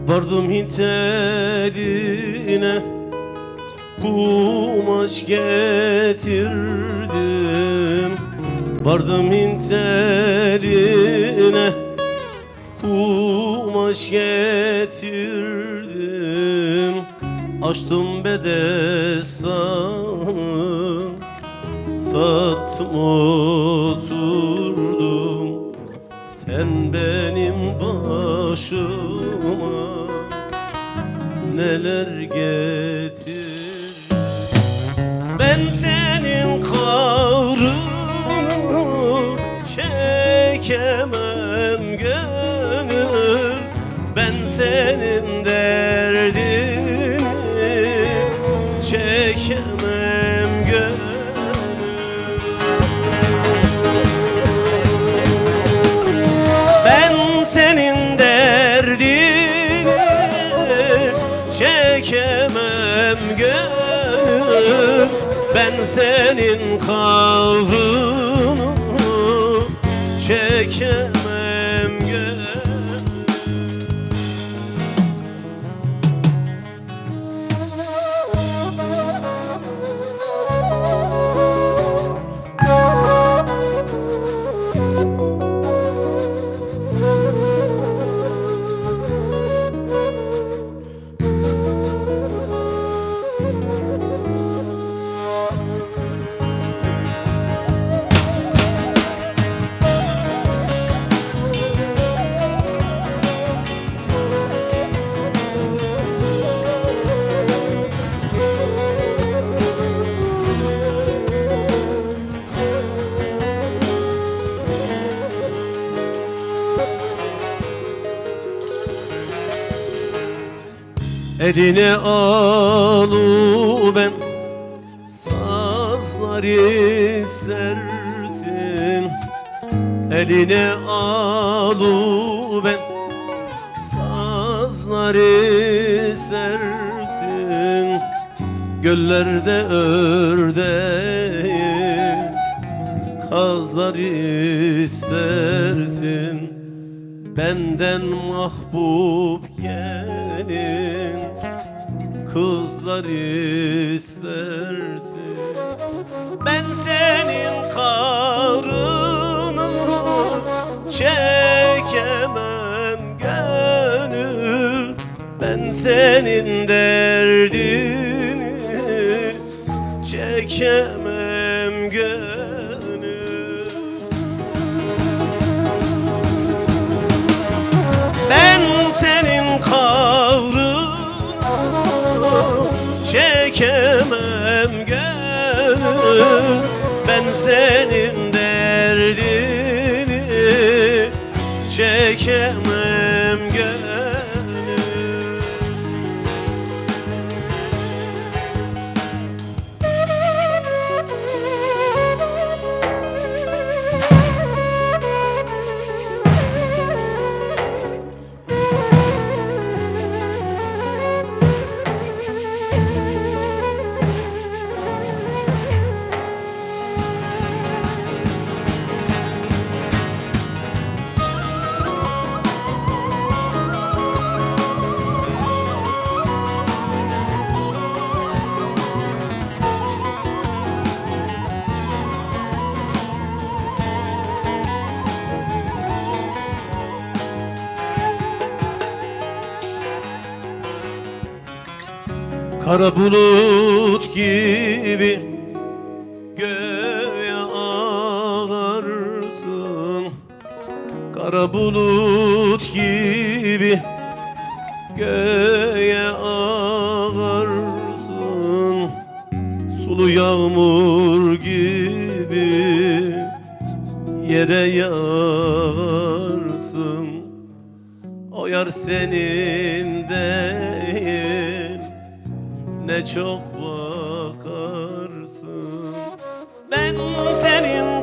Vardım Hint eline, kumaş getirdim. Vardım Hint eline, kumaş getirdim. Açtım bedestanı, sattım oturdum. Sen benim başıma neler getir. Ben senin kahrını çekemem gönül. Ben senin derdini çekemem gönül. Ben senin derdini çekemem gönül. Ben senin kahrını çekemem gönül. Eline alıben sazlar istersin. Eline alıben sazlar istersin. Göllerde ördeğin kazlar istersin. Benden mahbub gelin kızlar istersin. Ben senin kahrını çekemem gönül. Ben senin derdini çekemem gönül. Ben senin kahrını çekemem gönül. Ben senin derdini çekemem gönül. Kara bulut gibi göğe ağarsın. Kara bulut gibi göğe ağarsın. Sulu yağmur gibi yere yağarsın. O yar senin değil, ne çok bakarsın. Ben senin